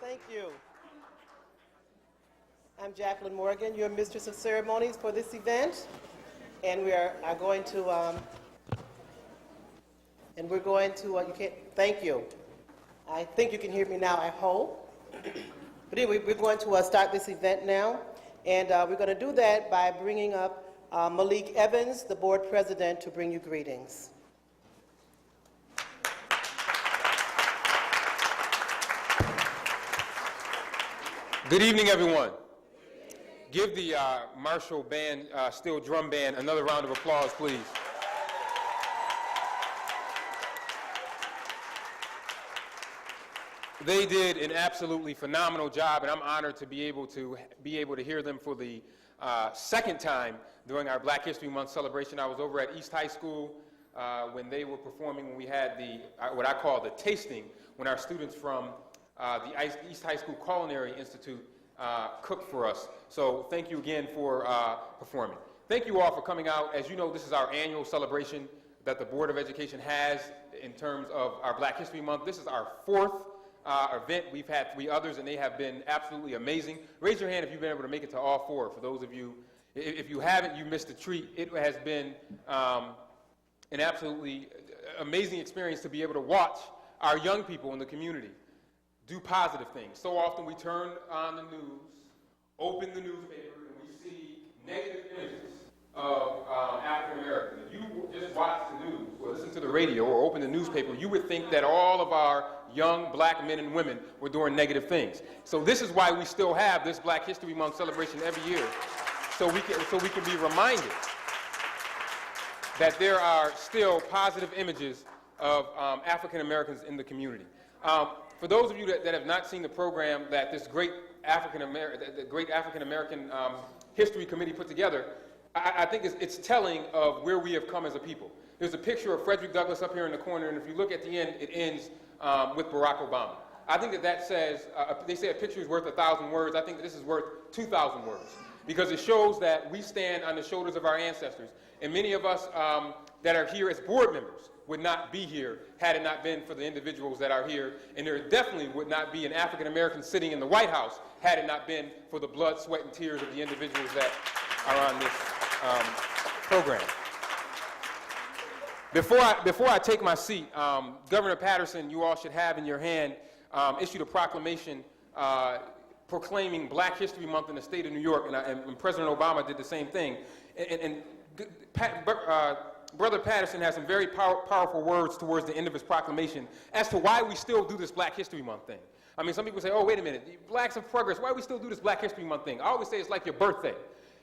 Thank you. I'm Jacqueline Morgan, your Mistress of Ceremonies for this event, and we are going to, you can't, thank you. I think you can hear me now, I hope. But anyway, we're going to start this event now, and we're going to do that by bringing up Malik Evans, the board president, to bring you greetings. Good evening, everyone. Give the Marshall Band, Steel Drum Band, another round of applause, please. They did an absolutely phenomenal job, and I'm honored to be able to hear them for the second time during our Black History Month celebration. I was over at East High School when they were performing, when we had the, what I call the tasting, when our students from the East High School Culinary Institute cooked for us. So thank you again for performing. Thank you all for coming out. As you know, this is our annual celebration that the Board of Education has in terms of our Black History Month. This is our 4th event. We've had 3 others, and they have been absolutely amazing. Raise your hand if you've been able to make it to all 4. For those of you, if you haven't, you missed a treat. It has been an absolutely amazing experience to be able to watch our young people in the community do positive things. So often we turn on the news, open the newspaper, and we see negative images of African Americans. If you just watch the news or listen to the radio or open the newspaper, you would think that all of our young black men and women were doing negative things. So this is why we still have this Black History Month celebration every year, so we can be reminded that there are still positive images of African Americans in the community. For those of you that have not seen the program that this great African American History Committee put together, I think it's telling of where we have come as a people. There's a picture of Frederick Douglass up here in the corner, and if you look at the end, it ends with Barack Obama. I think that says, they say a picture is worth 1,000 words. I think that this is worth 2,000 words, because it shows that we stand on the shoulders of our ancestors. And many of us that are here as board members would not be here had it not been for the individuals that are here. And there definitely would not be an African American sitting in the White House had it not been for the blood, sweat, and tears of the individuals that are on this program. Before I take my seat, Governor Patterson, you all should have in your hand, issued a proclamation proclaiming Black History Month in the state of New York, and President Obama did the same thing. Brother Patterson has some very powerful words towards the end of his proclamation as to why we still do this Black History Month thing. I mean, some people say, oh, wait a minute, Blacks of Progress, why do we still do this Black History Month thing? I always say it's like your birthday.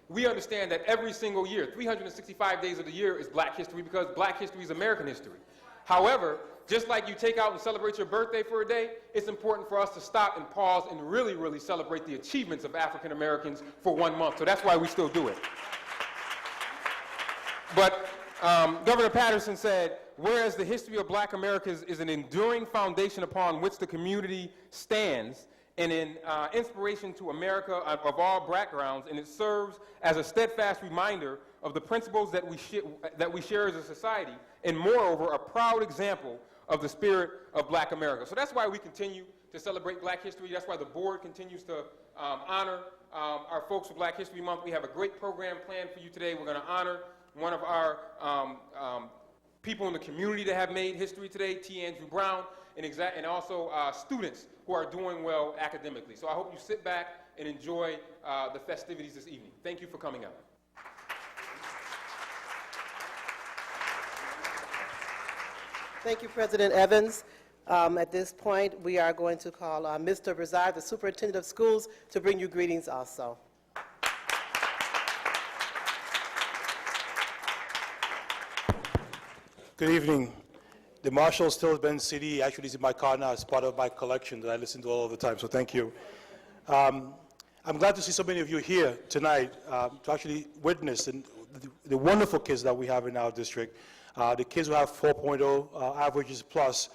We understand that every single year, 365 days of the year is Black history, because Black history is American history. However, just like you take out and celebrate your birthday for a day, it's important for us to stop and pause and really, really celebrate the achievements of African Americans for 1 month. So that's why we still do it. But Governor Patterson said, whereas the history of Black Americans is an enduring foundation upon which the community stands, and an inspiration to America of all backgrounds, and it serves as a steadfast reminder of the principles that we share as a society, and moreover, a proud example of the spirit of Black America. So that's why we continue to celebrate Black history. That's why the board continues to honor our folks for Black History Month. We have a great program planned for you today. We're going to honor one of our people in the community that have made history today, T. Andrew Brown, and also students who are doing well academically. So I hope you sit back and enjoy the festivities this evening. Thank you for coming out. Thank you, President Evans. At this point, we are going to call Mr. Brazard, the Superintendent of Schools, to bring you greetings also. Good evening. The Marshall Stills-Benz CD actually is in my car now as part of my collection that I listen to all the time, so thank you. I'm glad to see so many of you here tonight to actually witness the wonderful kids that we have in our district, the kids who have 4.0 averages plus.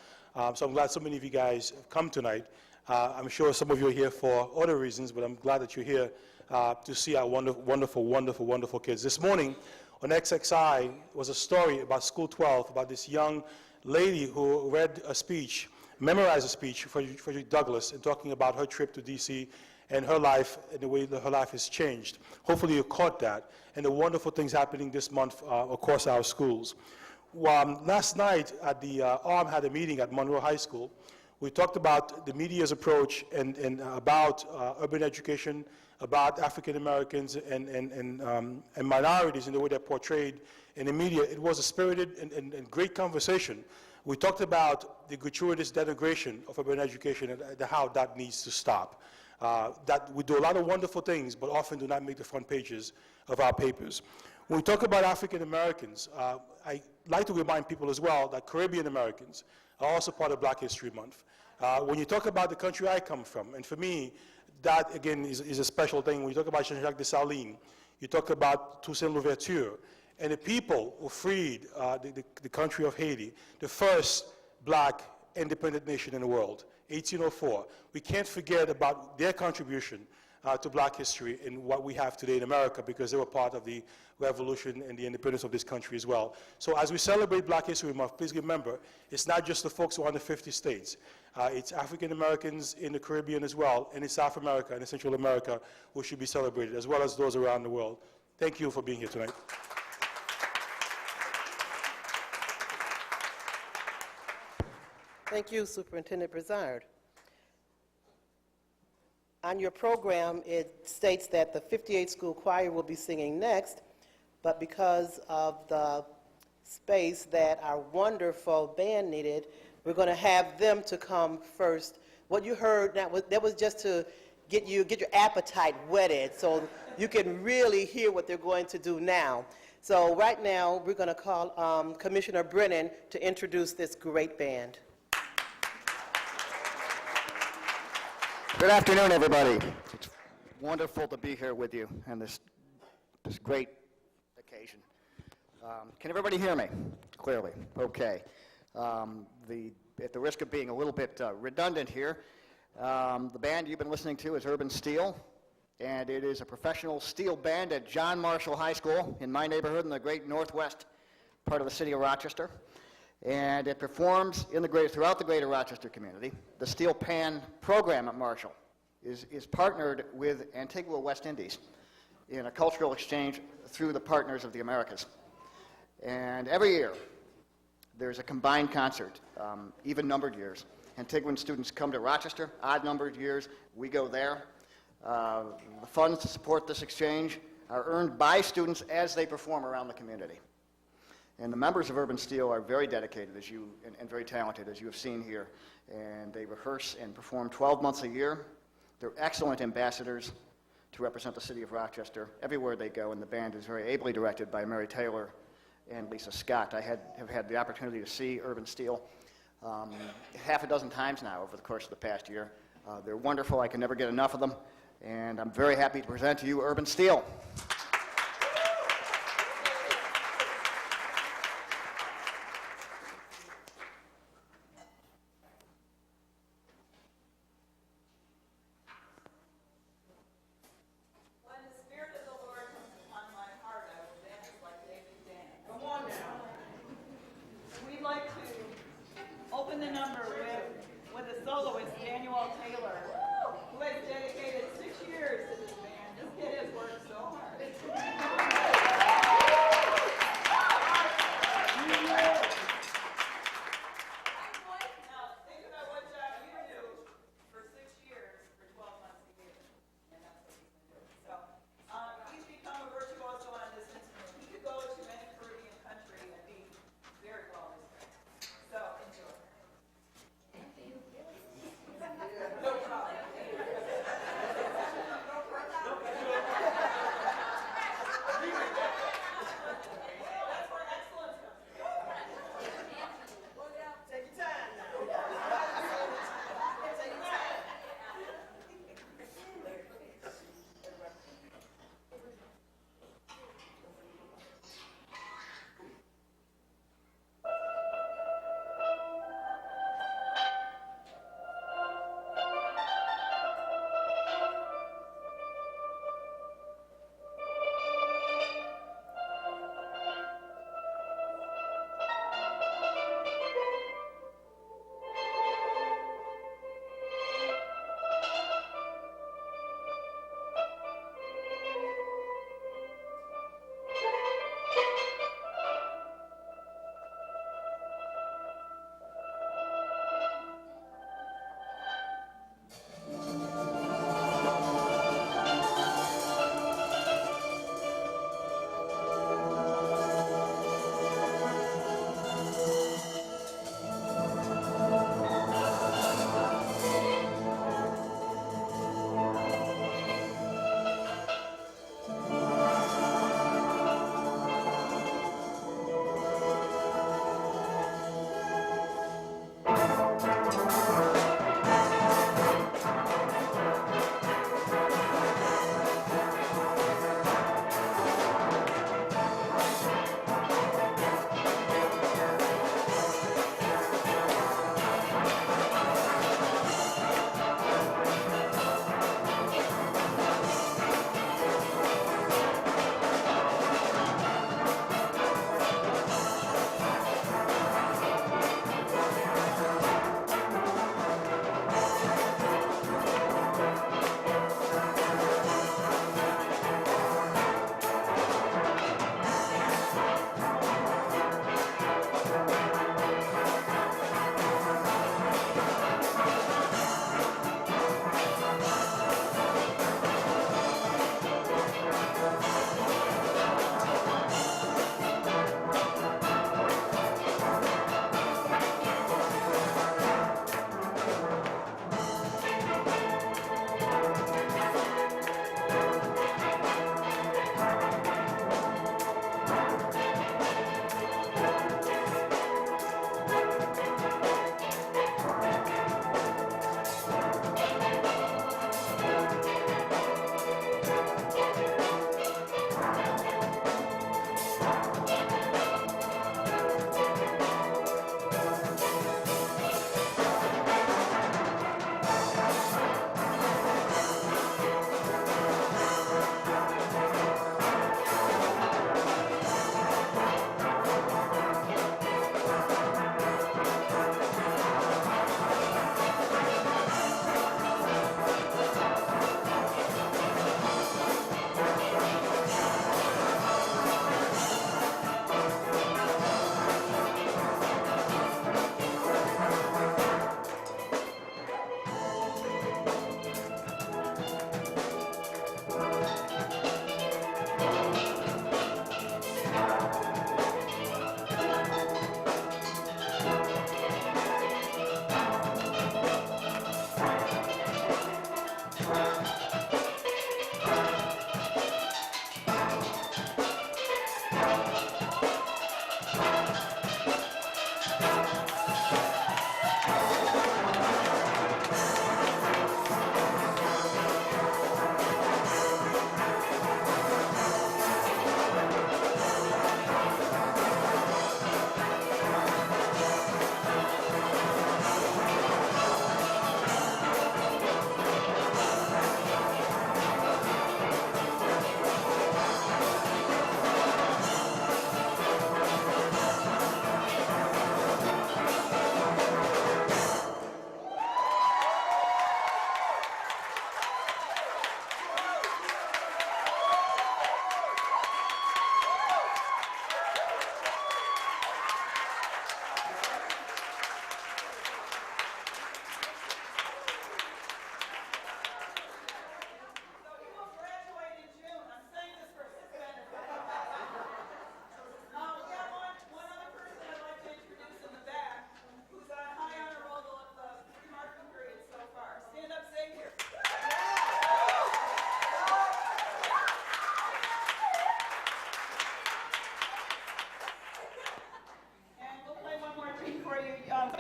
So I'm glad so many of you guys have come tonight. I'm sure some of you are here for other reasons, but I'm glad that you're here to see our wonderful, wonderful, wonderful kids. This morning on XXI was a story about School 12, about this young lady who read a speech, memorized a speech for Frederick Douglass, and talking about her trip to D.C. and her life and the way that her life has changed. Hopefully you caught that, and the wonderful things happening this month across our schools. Last night at the ARM had a meeting at Monroe High School. We talked about the media's approach and about urban education, about African Americans and minorities in the way they're portrayed in the media. It was a spirited and great conversation. We talked about the gratuitous denigration of urban education and how that needs to stop. That we do a lot of wonderful things, but often do not make the front pages of our papers. When we talk about African Americans, I like to remind people as well that Caribbean Americans are also part of Black History Month. When you talk about the country I come from, and for me, that again is a special thing. When you talk about Jean-Jacques Dessalines, you talk about Toussaint Louverture, and the people who freed the country of Haiti, the first black independent nation in the world, 1804. We can't forget about their contribution to black history and what we have today in America, because they were part of the revolution and the independence of this country as well. So as we celebrate Black History Month, please remember, it's not just the folks who are in the 50 states. It's African Americans in the Caribbean as well, and in South America and in Central America who should be celebrated, as well as those around the world. Thank you for being here tonight. Thank you, Superintendent Brizard. On your program, it states that the 58th School Choir will be singing next, but because of the space that our wonderful band needed, we're going to have them to come first. What you heard, that was just to get your appetite whetted so you can really hear what they're going to do now. So right now, we're going to call Commissioner Brennan to introduce this great band. Good afternoon, everybody. It's wonderful to be here with you on this great occasion. Can everybody hear me clearly? Okay. At the risk of being a little bit redundant here, the band you've been listening to is Urban Steel, and it is a professional steel band at John Marshall High School in my neighborhood in the great northwest part of the city of Rochester. And it performs throughout the greater Rochester community. The Steel Pan program at Marshall is partnered with Antigua West Indies in a cultural exchange through the Partners of the Americas. And every year, there's a combined concert, even-numbered years. Antiguan students come to Rochester, odd-numbered years, we go there. The funds to support this exchange are earned by students as they perform around the community. And the members of Urban Steel are very dedicated and very talented, as you have seen here. And they rehearse and perform 12 months a year. They're excellent ambassadors to represent the city of Rochester everywhere they go, and the band is very ably directed by Mary Taylor and Lisa Scott. I have had the opportunity to see Urban Steel half a dozen times now over the course of the past year. They're wonderful. I can never get enough of them. And I'm very happy to present to you Urban Steel.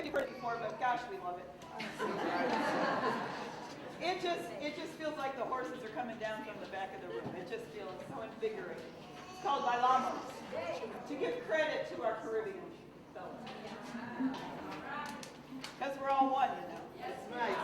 everybody heard it before, but gosh, we love it. It just feels like the horses are coming down from the back of the room. It just feels so invigorating. It's called Bailamos, to give credit to our Caribbean fellows. Because we're all one, you know. That's right.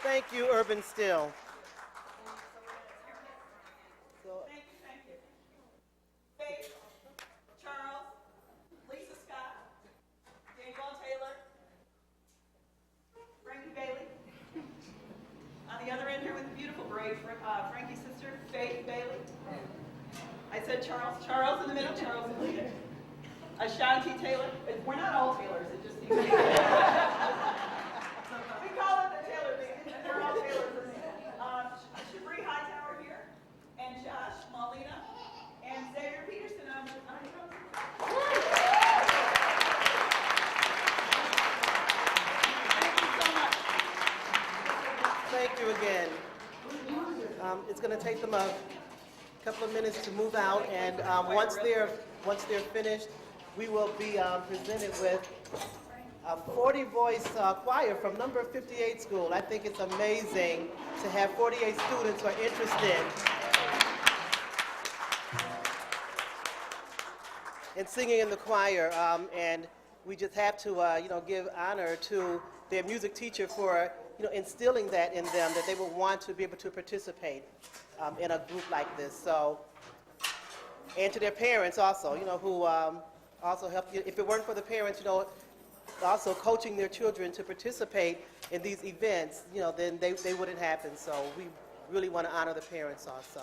Thank you, Urban Still. Thank you. Faith, Charles, Lisa Scott, Daniel Taylor, Frankie Bailey. On the other end here with a beautiful braid, Frankie's sister, Faith Bailey. I said Charles. Charles in the middle, Charles in the lead. Ashanti Taylor. We're not all Taylors, it just needs to be. We call it the Taylor Band, and they're all Taylors. Shabri Hightower here, and Josh Molina, and Xavier Peterson on the drums. Thank you so much. Thank you again. It's going to take them a couple of minutes to move out, and once they're finished, we will be presented with a 40-voice choir from number 58 school. I think it's amazing to have 48 students who are interested in singing in the choir, and we just have to, give honor to their music teacher for, instilling that in them, that they will want to be able to participate in a group like this. So, and to their parents also, who also helped. If it weren't for the parents, also coaching their children to participate in these events, then they wouldn't happen. So we really want to honor the parents also.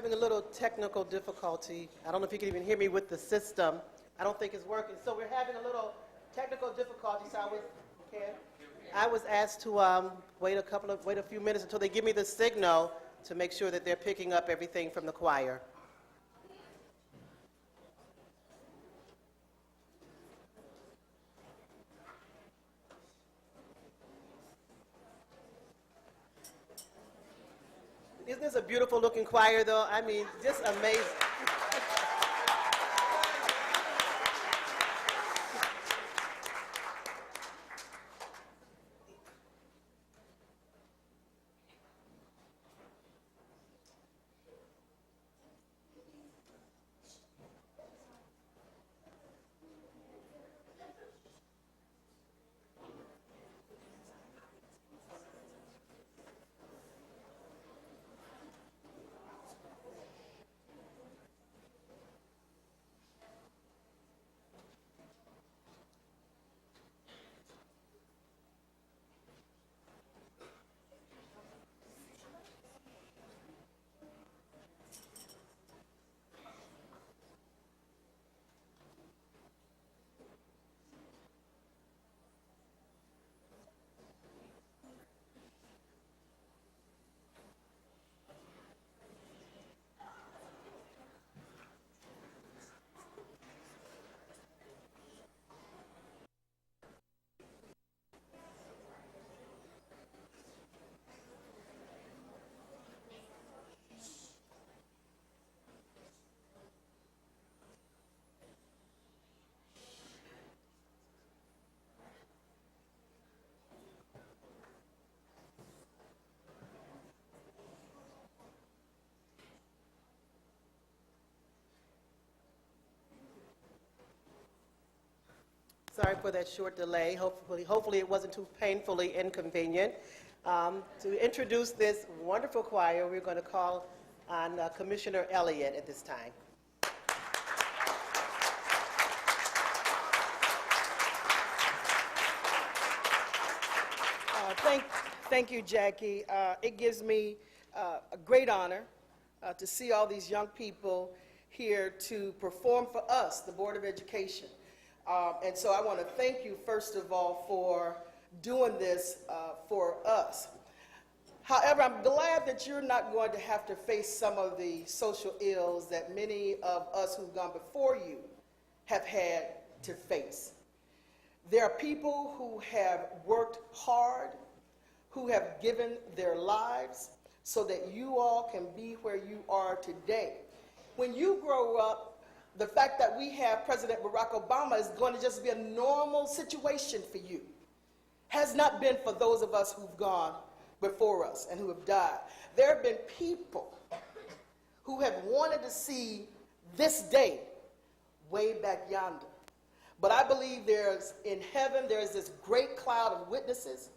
Having a little technical difficulty. I don't know if you can even hear me with the system. I don't think it's working. So we're having a little technical difficulty. So I was asked to wait a few minutes until they give me the signal to make sure that they're picking up everything from the choir. Isn't this a beautiful looking choir though? I mean, just amazing. Sorry for that short delay. Hopefully it wasn't too painfully inconvenient. To introduce this wonderful choir, we're going to call on Commissioner Elliott at this time. Thank you, Jackie. It gives me a great honor to see all these young people here to perform for us, the Board of Education. And so I want to thank you, first of all, for doing this for us. However, I'm glad that you're not going to have to face some of the social ills that many of us who've gone before you have had to face. There are people who have worked hard, who have given their lives so that you all can be where you are today. When you grow up, the fact that we have President Barack Obama is going to just be a normal situation for you. Has not been for those of us who've gone before us and who have died. There have been people who have wanted to see this day way back yonder. But I believe in heaven, there's this great cloud of witnesses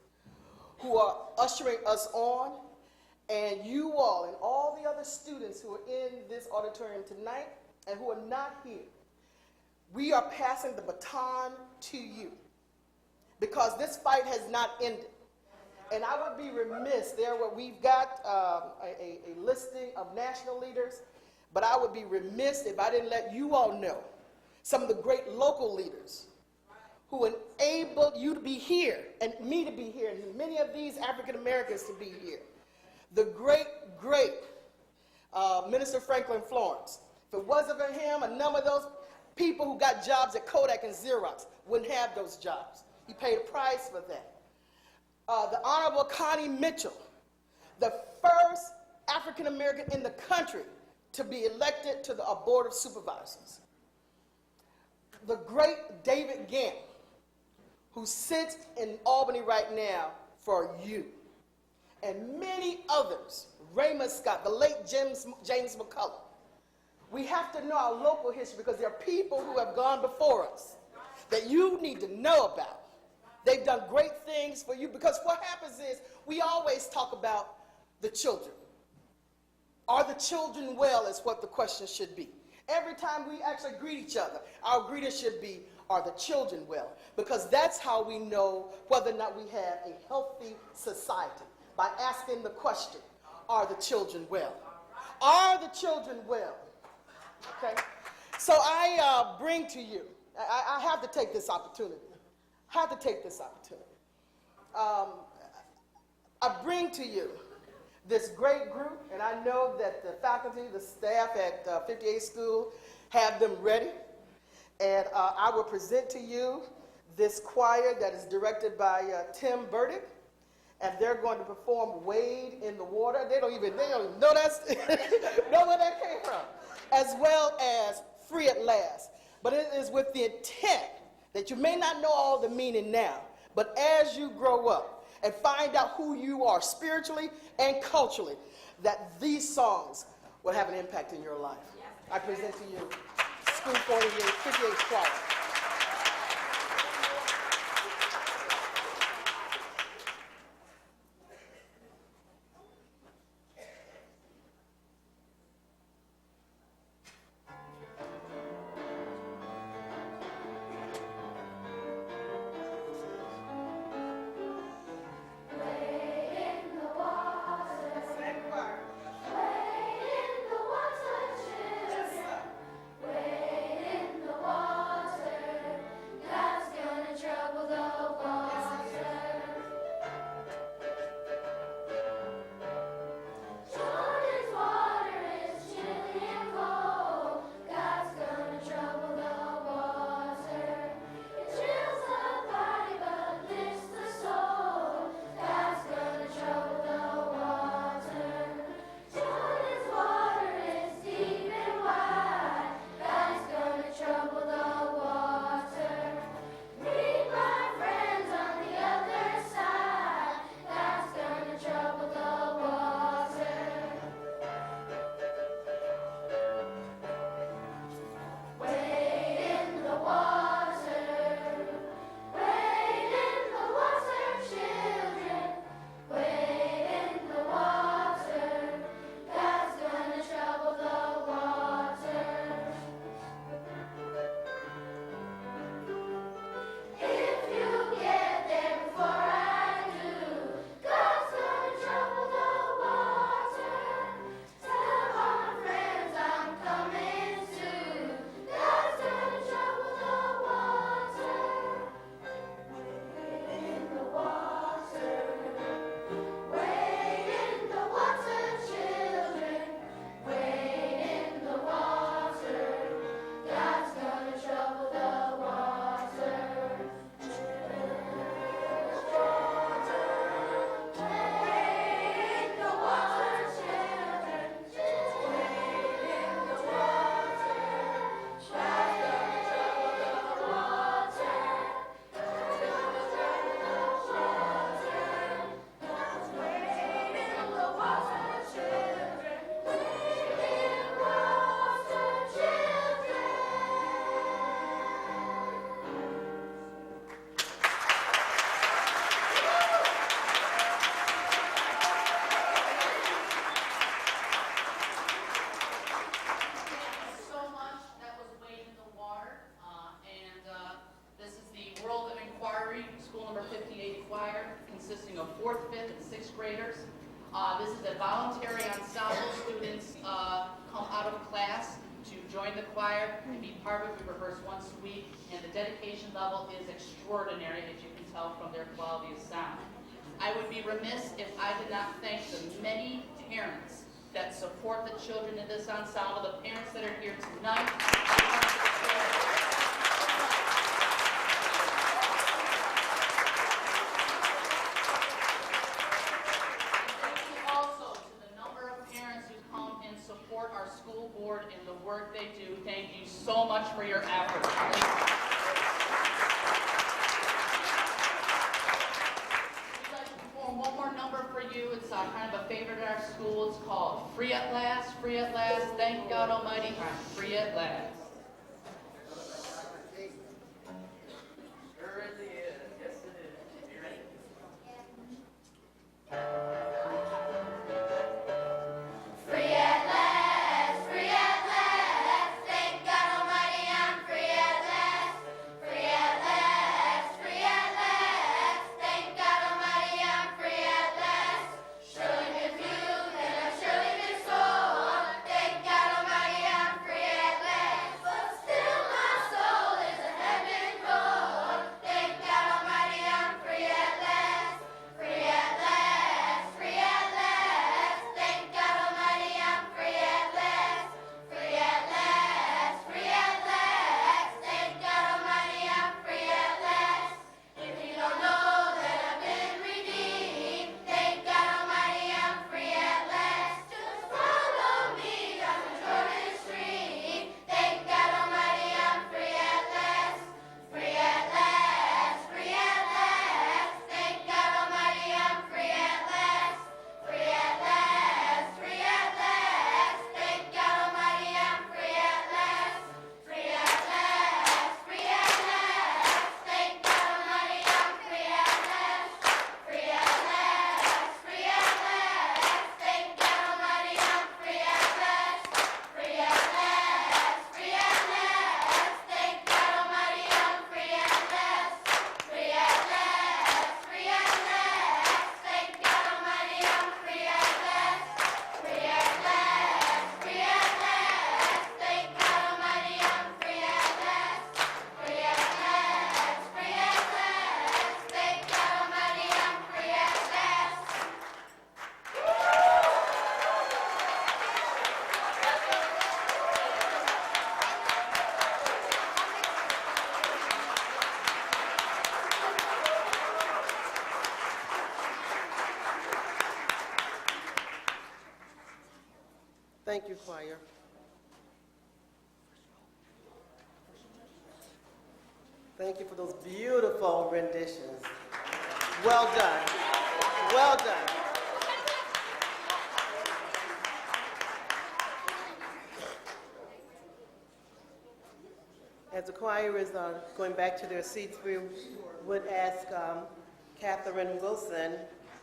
who are ushering us on, and you all and all the other students who are in this auditorium tonight and who are not here, we are passing the baton to you because this fight has not ended. And I would be remiss, we've got a listing of national leaders, but I would be remiss if I didn't let you all know some of the great local leaders who enabled you to be here and me to be here and many of these African Americans to be here. The great Minister Franklin Florence. If it wasn't for him, a number of those people who got jobs at Kodak and Xerox wouldn't have those jobs. He paid a price for that. The Honorable Connie Mitchell, the first African American in the country to be elected to the Board of Supervisors. The great David Gant, who sits in Albany right now for you. And many others, Raymond Scott, the late James McCullough. We have to know our local history because there are people who have gone before us that you need to know about. They've done great things for you because what happens is we always talk about the children. Are the children well is what the question should be. Every time we actually greet each other, our greeting should be, are the children well? Because that's how we know whether or not we have a healthy society, by asking the question, are the children well? Are the children well? Okay. So I bring to you, I have to take this opportunity. I bring to you this great group, and I know that the faculty, the staff at 58 School have them ready. And I will present to you this choir that is directed by Tim Burdick, and they're going to perform Wade in the Water. They don't even know that's know where that came from, as well as Free at Last. But it is with the intent that you may not know all the meaning now, but as you grow up and find out who you are spiritually and culturally, that these songs will have an impact in your life. I present to you School 58 Choir. consisting of 4th, 5th, and 6th graders. This is a voluntary ensemble. Students come out of class to join the choir and be part of it. We rehearse once a week, and the dedication level is extraordinary, as you can tell from their quality of sound. I would be remiss if I did not thank the many parents that support the children in this ensemble, the parents that are here tonight. Also to the number of parents who come and support our school board and the work they do. Thank you so much for your efforts. One more number for you. It's kind of a favorite at our school. It's called Free at Last, Free at Last. Thank God Almighty, I'm free at last. Sure it is. Yes, it is. You ready? Free at last, free at last. Thank God Almighty, I'm free at last. Free at last, free at last. Thank God Almighty, I'm free at last. Surely been viewed and I've surely been sold. Thank you, choir. Thank you for those beautiful renditions. Well done. Well done. As the choir is going back to their seats, we would ask Catherine Wilson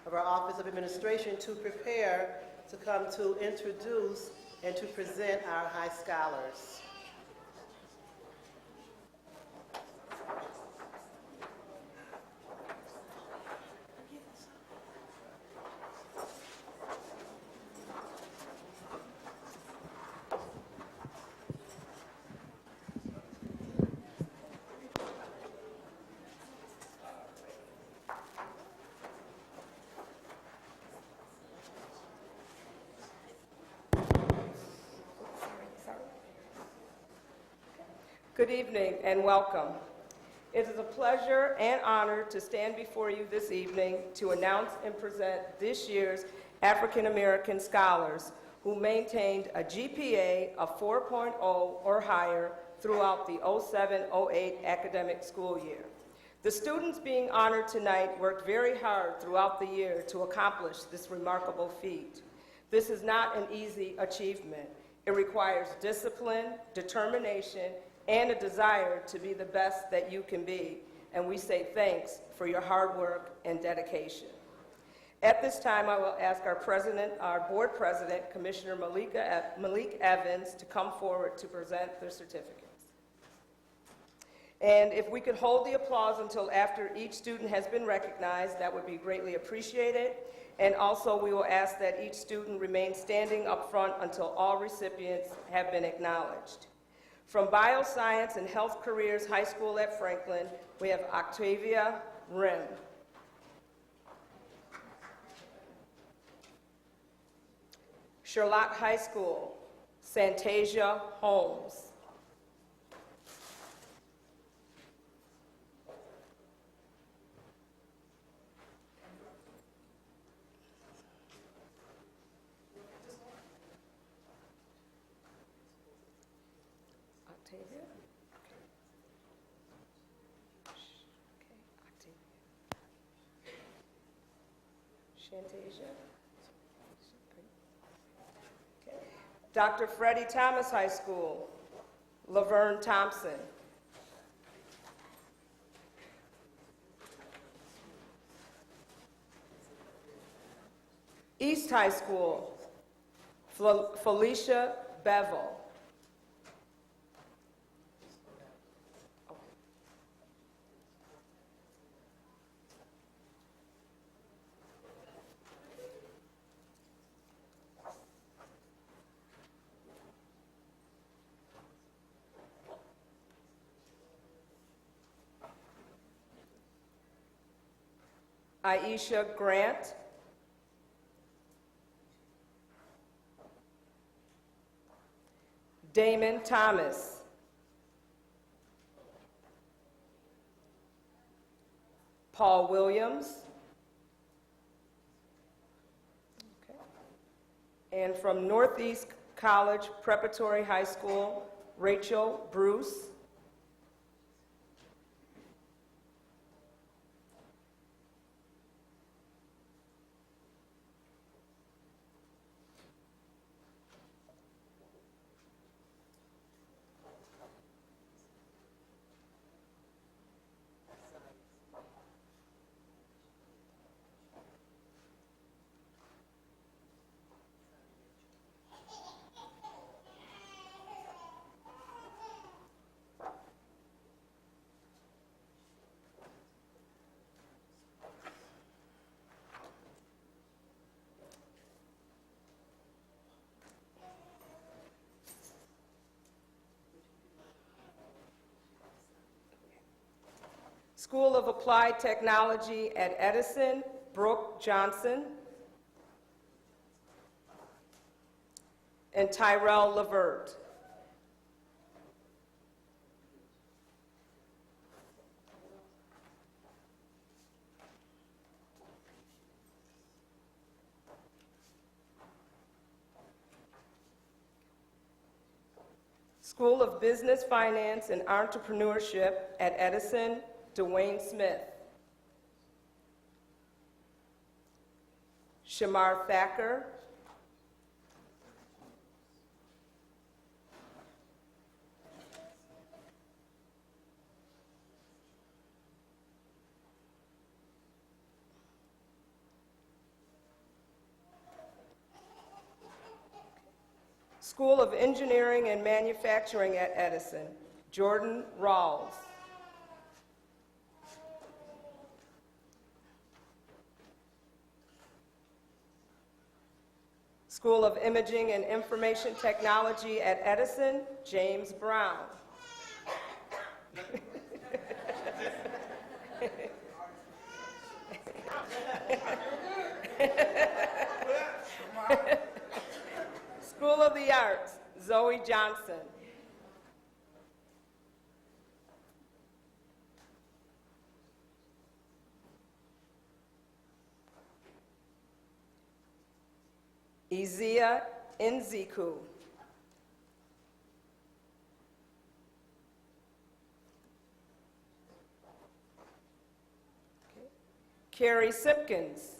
of our Office of Administration to prepare to come to introduce and to present our high scholars. Good evening and welcome. It is a pleasure and honor to stand before you this evening to announce and present this year's African American scholars who maintained a GPA of 4.0 or higher throughout the 07-08 academic school year. The students being honored tonight worked very hard throughout the year to accomplish this remarkable feat. This is not an easy achievement. It requires discipline, determination, and a desire to be the best that you can be, and we say thanks for your hard work and dedication. At this time, I will ask our board president, Commissioner Malik Evans, to come forward to present their certificates. And if we could hold the applause until after each student has been recognized, that would be greatly appreciated. And also, we will ask that each student remain standing up front until all recipients have been acknowledged. From Bioscience and Health Careers High School at Franklin, we have Octavia Rim. Sherlock High School, Santasia Holmes. Octavia? Okay. Octavia. Shantasia? Okay. Dr. Freddie Thomas High School, Laverne Thompson. East High School, Felicia Bevel. Aisha Grant. Damon Thomas. Paul Williams. Okay. And from Northeast College Preparatory High School, Rachel Bruce. School of Applied Technology at Edison, Brooke Johnson. And Tyrell Levert. School of Business, Finance, and Entrepreneurship at Edison, Dwayne Smith. Shamar Thacker. School of Engineering and Manufacturing at Edison, Jordan Rawls. School of Imaging and Information Technology at Edison, James Brown. School of the Arts, Zoe Johnson. Izia Nziku. Carrie Simpkins.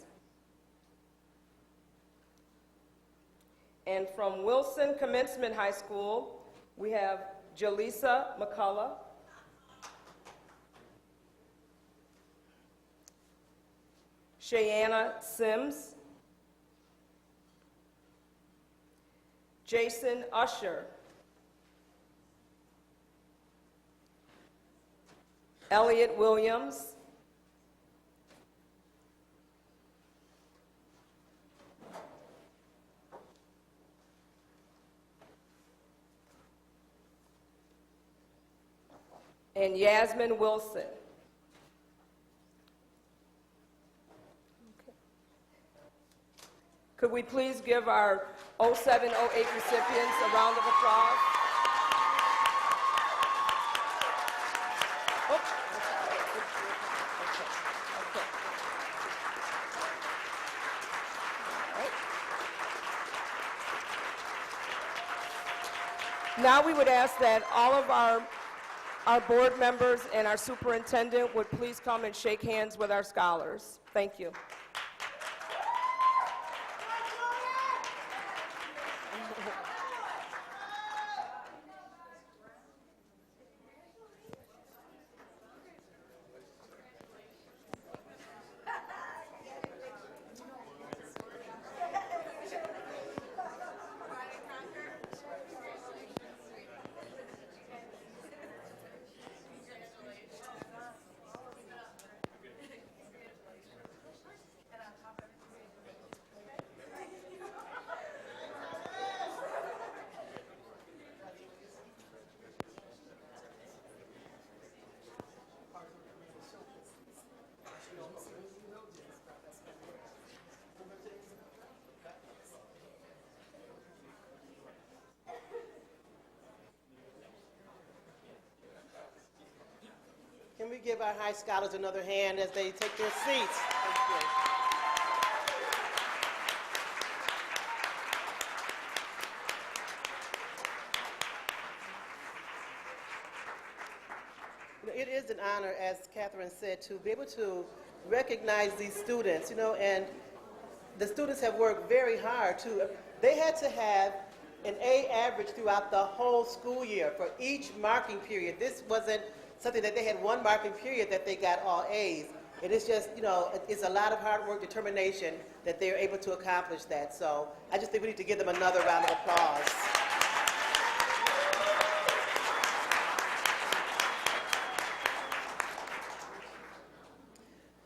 And from Wilson Commencement High School, we have Jaleesa McCullough. Shayanna Sims. Jason Usher. Elliot Williams. And Yasmin Wilson. Okay. Could we please give our 0708 recipients a round of applause? Oops. Okay. All right. Now we would ask that all of our board members and our superintendent would please come and shake hands with our scholars. Thank you. Can we give our high scholars another hand as they take their seats? Thank you. It is an honor, as Catherine said, to be able to recognize these students, and the students have worked very hard to, they had to have an A average throughout the whole school year for each marking period. This wasn't something that they had one marking period that they got all A's. And it's just, it's a lot of hard work, determination that they're able to accomplish that. So I just think we need to give them another round of applause.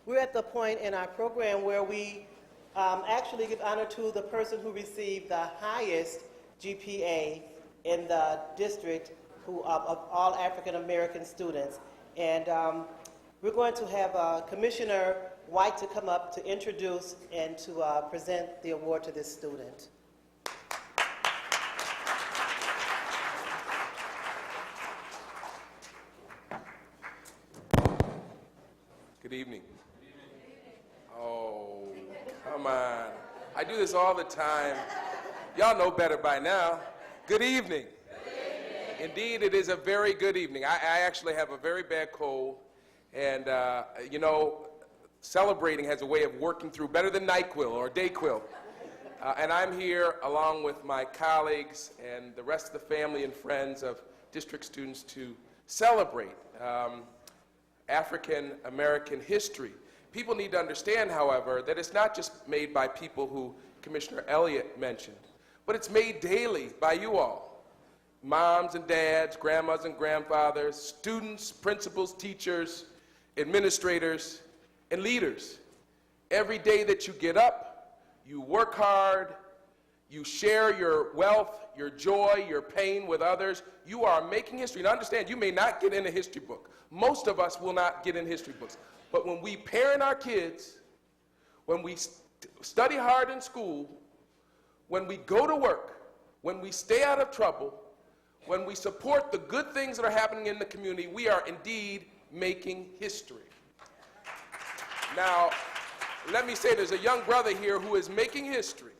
We're at the point in our program where we actually give honor to the person who received the highest GPA in the district of all African American students. And we're going to have Commissioner White to come up to introduce and to present the award to this student. Good evening. Oh, come on. I do this all the time. Y'all know better by now. Good evening. Indeed, it is a very good evening. I actually have a very bad cold, and you know, celebrating has a way of working through better than NyQuil or DayQuil. And I'm here along with my colleagues and the rest of the family and friends of district students to celebrate African American history. People need to understand, however, that it's not just made by people who Commissioner Elliott mentioned, but it's made daily by you all. Moms and dads, grandmas and grandfathers, students, principals, teachers, administrators, and leaders. Every day that you get up, you work hard, you share your wealth, your joy, your pain with others. You are making history. Now understand, you may not get in a history book. Most of us will not get in history books. But when we parent our kids, when we study hard in school, when we go to work, when we stay out of trouble, when we support the good things that are happening in the community, we are indeed making history. Now, let me say there's a young brother here who is making history.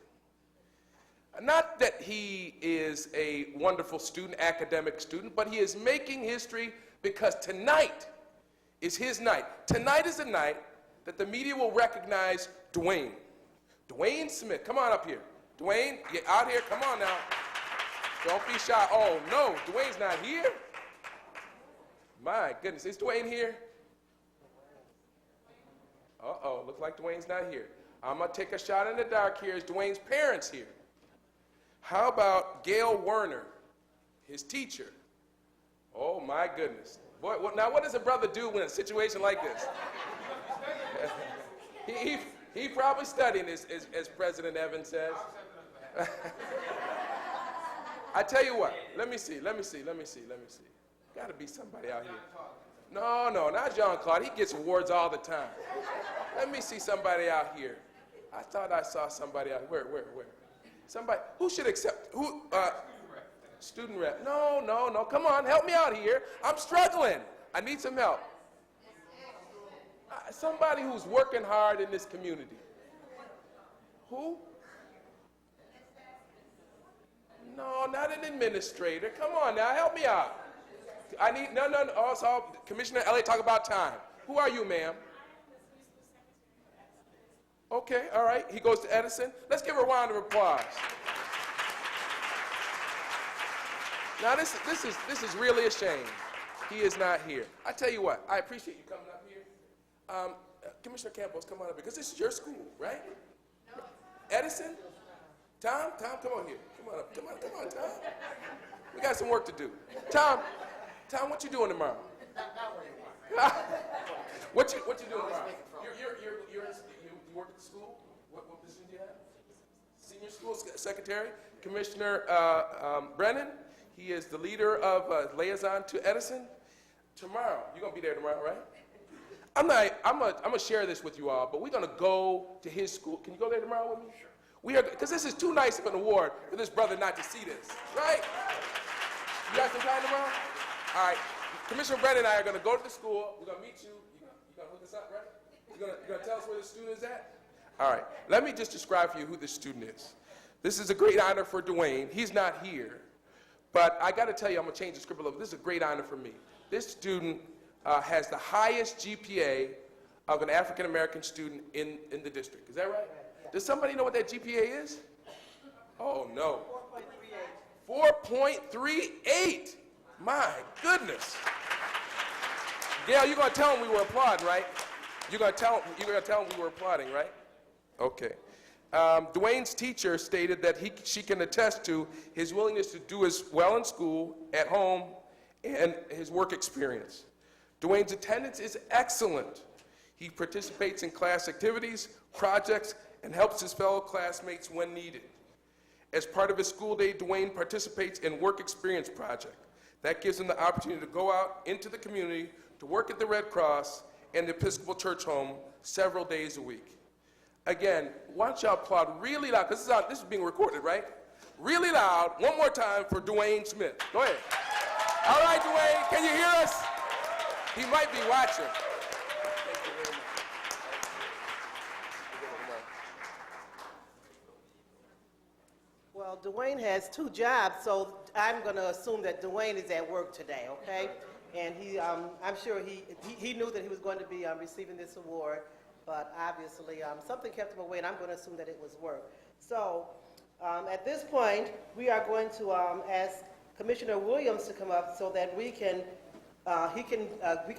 Not that he is a wonderful student, academic student, but he is making history because tonight is his night. Tonight is the night that the media will recognize Dwayne. Dwayne Smith, come on up here. Dwayne, get out here, come on now. Don't be shy. Oh no, Dwayne's not here? My goodness, is Dwayne here? Uh-oh, looks like Dwayne's not here. I'm gonna take a shot in the dark here. Is Dwayne's parents here? How about Gail Werner, his teacher? Oh my goodness. Boy, now what does a brother do in a situation like this? he probably studying, as President Evans says. I tell you what, let me see. Gotta be somebody out here. No, not Jean-Claude. He gets awards all the time. Let me see somebody out here. I thought I saw somebody out here. Where? Somebody, who should accept, who, student rep. No, come on, help me out here. I'm struggling. I need some help. Somebody who's working hard in this community. Who? No, not an administrator. Come on now, help me out. I need, no, also, Commissioner Elliott, talk about time. Who are you, ma'am? Okay, all right, he goes to Edison. Let's give a round of applause. Now, this is really a shame. He is not here. I tell you what, I appreciate you coming up here. Commissioner Campos, come on up here, because this is your school, right? No. Edison? Tom, come on here. Come on, Tom. We got some work to do. Tom, what you doing tomorrow? Not where you want. What you doing tomorrow? You work at the school? What position do you have? Senior school secretary? Commissioner Brennan, he is the leader of liaison to Edison. Tomorrow, you're gonna be there tomorrow, right? I'm gonna share this with you all, but we're gonna go to his school. Can you go there tomorrow with me? Sure. We are, because this is too nice of an award for this brother not to see this, right? You got some time tomorrow? All right. Commissioner Brennan and I are gonna go to the school. We're gonna meet you. You're gonna hook us up, right? You're gonna tell us where the student is at? All right. Let me just describe for you who this student is. This is a great honor for Dwayne. He's not here, but I got to tell you, I'm gonna change the script a little bit. This is a great honor for me. This student has the highest GPA of an African American student in the district. Is that right? Does somebody know what that GPA is? Oh no. 4.38. My goodness. Gail, you're gonna tell him we were applauding, right? You're gonna tell him we were applauding, right? Okay. Dwayne's teacher stated that she can attest to his willingness to do as well in school, at home, and his work experience. Dwayne's attendance is excellent. He participates in class activities, projects, and helps his fellow classmates when needed. As part of his school day, Dwayne participates in work experience project. That gives him the opportunity to go out into the community to work at the Red Cross and the Episcopal Church Home several days a week. Again, why don't y'all applaud really loud, because this is being recorded, right? Really loud, one more time for Dwayne Smith. Go ahead. All right, Dwayne, can you hear us? He might be watching. Thank you very much. Well Dwayne has two jobs, so I'm going to assume that Dwayne is at work today, okay? And I'm sure he knew that he was going to be receiving this award, but obviously something kept him away, and I'm going to assume that it was work. So at this point, we are going to ask Commissioner Williams to come up so that we can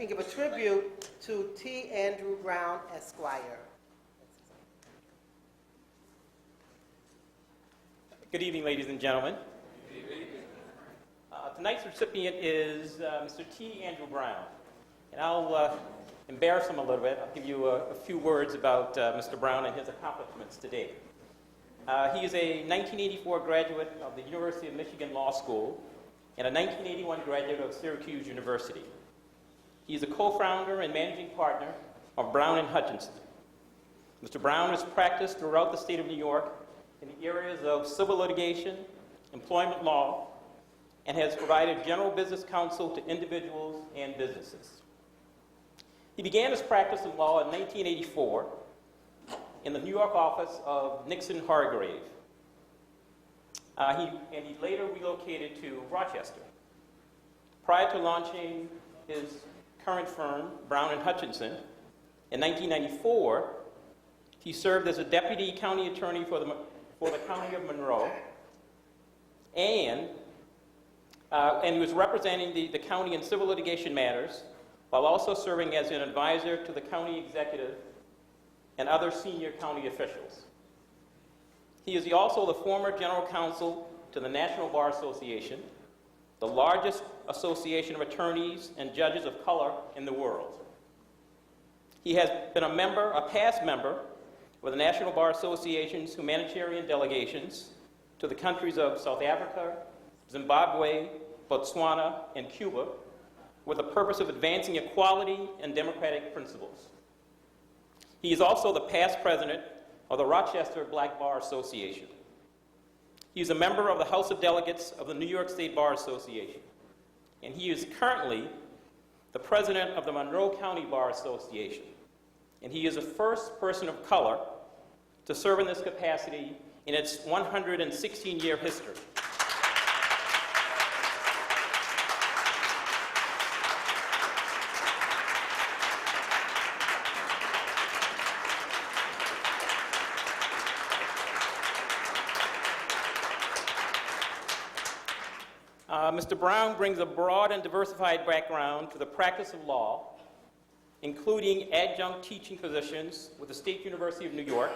give a tribute to T. Andrew Brown, Esquire. Good evening, ladies and gentlemen. Tonight's recipient is Mr. T. Andrew Brown, and I'll embarrass him a little bit. I'll give you a few words about Mr. Brown and his accomplishments to date. He is a 1984 graduate of the University of Michigan Law School and a 1981 graduate of Syracuse University. He is a co-founder and managing partner of Brown & Hutchinson. Mr. Brown has practiced throughout the state of New York in the areas of civil litigation, employment law, and has provided general business counsel to individuals and businesses. He began his practice in law in 1984 in the New York office of Nixon Hargrave. He later relocated to Rochester. Prior to launching his current firm, Brown & Hutchinson, in 1994, he served as a deputy county attorney for the county of Monroe, and he was representing the county in civil litigation matters, while also serving as an advisor to the county executive and other senior county officials. He is also the former general counsel to the National Bar Association, the largest association of attorneys and judges of color in the world. He has been a past member of the National Bar Association's humanitarian delegations to the countries of South Africa, Zimbabwe, Botswana, and Cuba, with the purpose of advancing equality and democratic principles. He is also the past president of the Rochester Black Bar Association. He is a member of the House of Delegates of the New York State Bar Association, and he is currently the president of the Monroe County Bar Association, and he is the first person of color to serve in this capacity in its 116-year history. Mr. Brown brings a broad and diversified background to the practice of law, including adjunct teaching positions with the State University of New York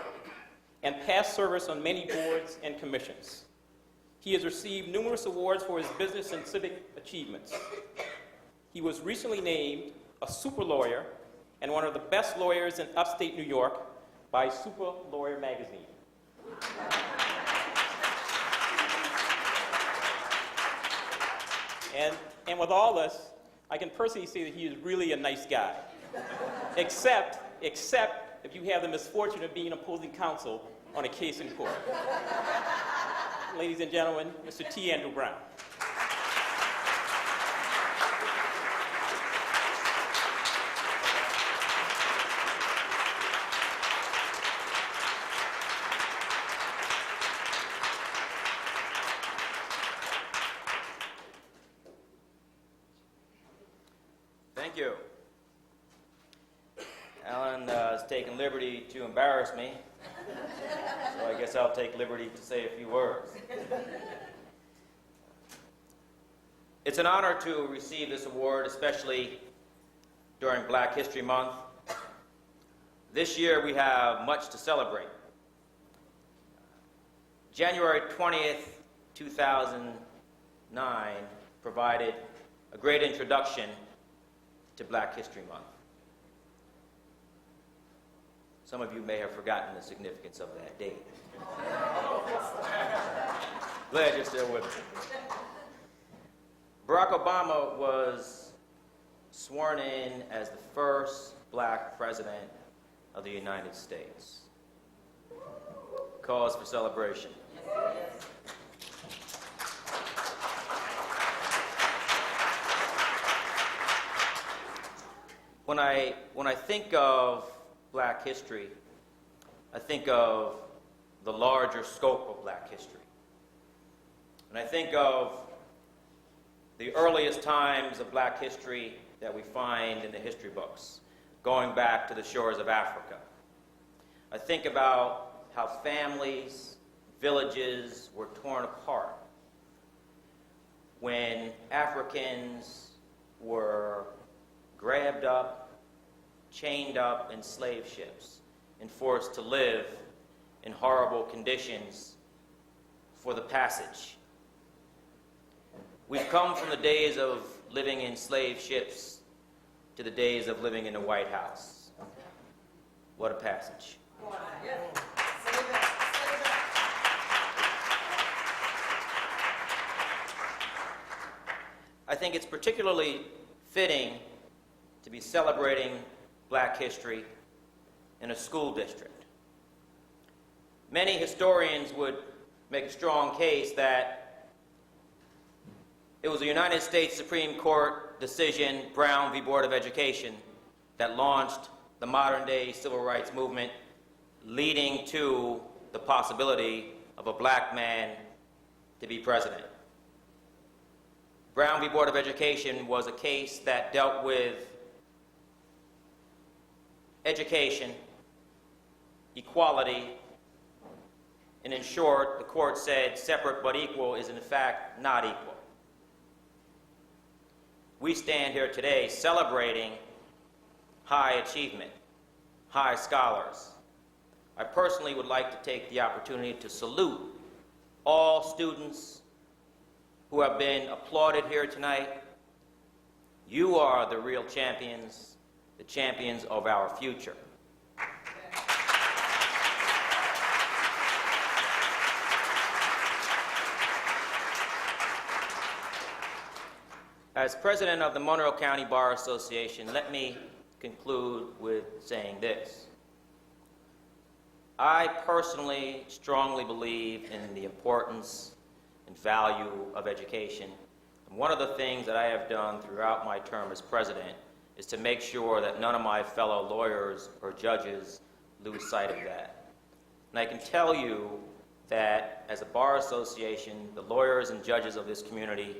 and past service on many boards and commissions. He has received numerous awards for his business and civic achievements. He was recently named a super lawyer and one of the best lawyers in upstate New York by Super Lawyer magazine. And with all this, I can personally say that he is really a nice guy, except if you have the misfortune of being opposing counsel on a case in court. Ladies and gentlemen, Mr. T. Andrew Brown. Thank you. Alan has taken liberty to embarrass me, so I guess I'll take liberty to say a few words. It's an honor to receive this award, especially during Black History Month. This year we have much to celebrate. January 20th, 2009 provided a great introduction to Black History Month. Some of you may have forgotten the significance of that date. Glad you're still with me. Barack Obama was sworn in as the first Black president of the United States. Cause for celebration. When I think of Black history, I think of the larger scope of Black history. When I think of the earliest times of black history that we find in the history books, going back to the shores of Africa, I think about how families, villages were torn apart when Africans were grabbed up, chained up in slave ships, and forced to live in horrible conditions for the passage. We've come from the days of living in slave ships to the days of living in the White House. What a passage. I think it's particularly fitting to be celebrating black history in a school district. Many historians would make a strong case that it was the United States Supreme Court decision, Brown v. Board of Education, that launched the modern-day civil rights movement, leading to the possibility of a black man to be president. Brown v. Board of Education was a case that dealt with education, equality, and in short, the court said separate but equal is in fact not equal. We stand here today celebrating high achievement, high scholars. I personally would like to take the opportunity to salute all students who have been applauded here tonight. You are the real champions, the champions of our future. As president of the Monroe County Bar Association, let me conclude with saying this. I personally strongly believe in the importance and value of education. And one of the things that I have done throughout my term as president is to make sure that none of my fellow lawyers or judges lose sight of that. And I can tell you that as a bar association, the lawyers and judges of this community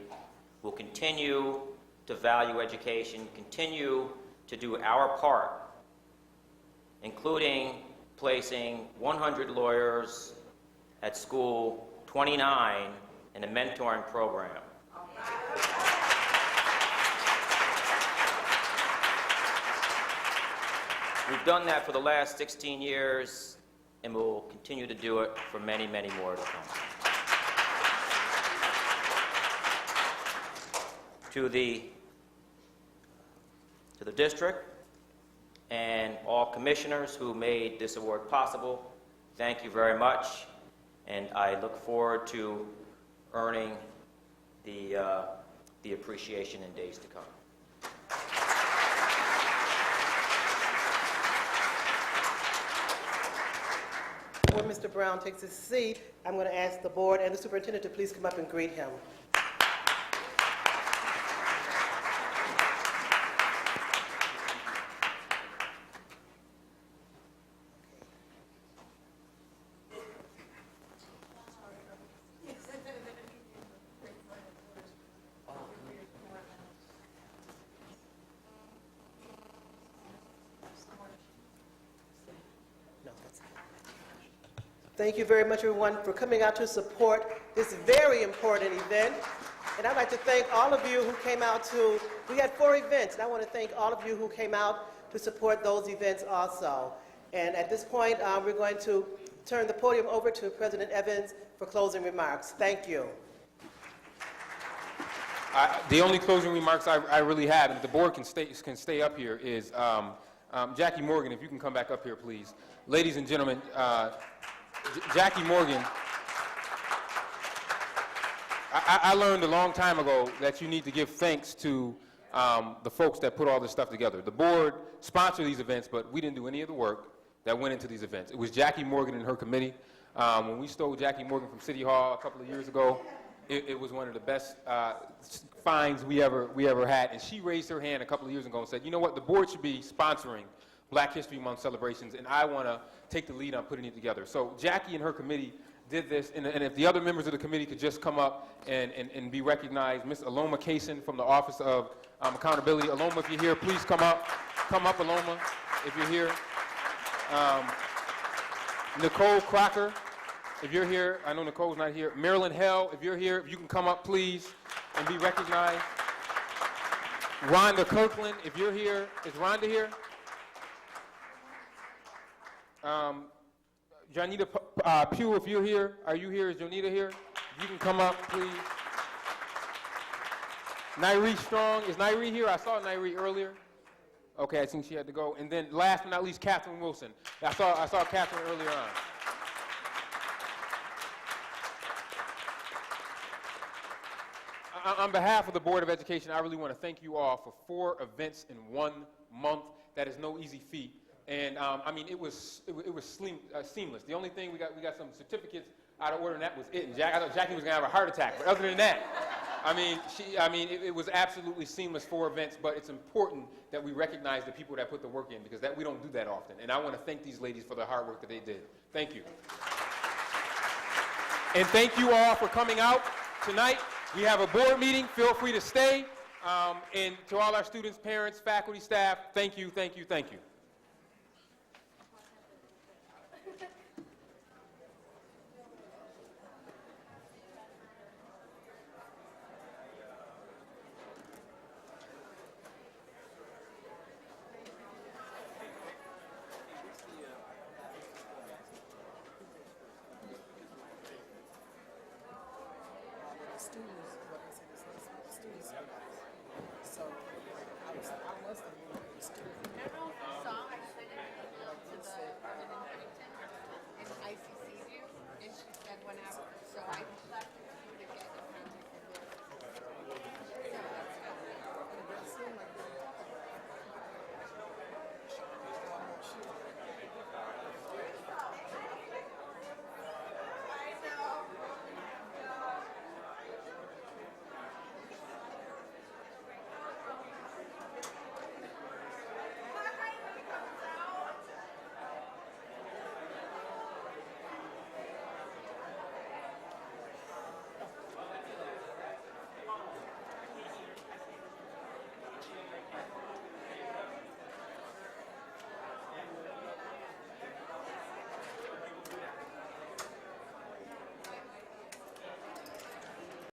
will continue to value education, continue to do our part, including placing 100 lawyers at school 29 in a mentoring program. We've done that for the last 16 years, and we'll continue to do it for many, many more to come. To the district and all commissioners who made this award possible, thank you very much, and I look forward to earning the appreciation in days to come. Before Mr. Brown takes his seat, I'm going to ask the board and the superintendent to please come up and greet him. Thank you very much, everyone, for coming out to support this very important event. And I'd like to thank all of you who came out to, we had 4 events, and I want to thank all of you who came out to support those events also. And at this point, we're going to turn the podium over to President Evans for closing remarks. Thank you. The only closing remarks I really have, and if the board can stay up here, is Jackie Morgan, if you can come back up here, please. Ladies and gentlemen, Jackie Morgan, I learned a long time ago that you need to give thanks to the folks that put all this stuff together. The board sponsored these events, but we didn't do any of the work that went into these events. It was Jackie Morgan and her committee. When we stole Jackie Morgan from City Hall a couple of years ago, it was one of the best finds we ever had. And she raised her hand a couple of years ago and said, you know what, the board should be sponsoring Black History Month celebrations, and I want to take the lead on putting it together. So Jackie and her committee did this. And if the other members of the committee could just come up and be recognized. Ms. Aloma Kaysen from the Office of Accountability. Aloma, if you're here, please come up. Come up, Aloma, if you're here. Nicole Crocker, if you're here. I know Nicole's not here. Marilyn Hell, if you're here, if you can come up, please, and be recognized. Rhonda Kirkland, if you're here. Is Rhonda here? Janita Pugh, if you're here. Are you here? Is Jonita here? If you can come up, please. Nairi Strong, is Nairi here? I saw Nairi earlier. Okay, I think she had to go. And then last but not least, Catherine Wilson. I saw Catherine earlier on. On behalf of the Board of Education, I really want to thank you all for 4 events in 1 month. That is no easy feat. And I mean, it was seamless. The only thing we got some certificates out of order, and that was it. And I thought Jackie was gonna have a heart attack, but other than that, it was absolutely seamless 4 events. But it's important that we recognize the people that put the work in, because we don't do that often. And I want to thank these ladies for the hard work that they did. Thank you. And thank you all for coming out tonight. We have a board meeting. Feel free to stay. And to all our students, parents, faculty, staff, thank you, thank you, thank you. Students.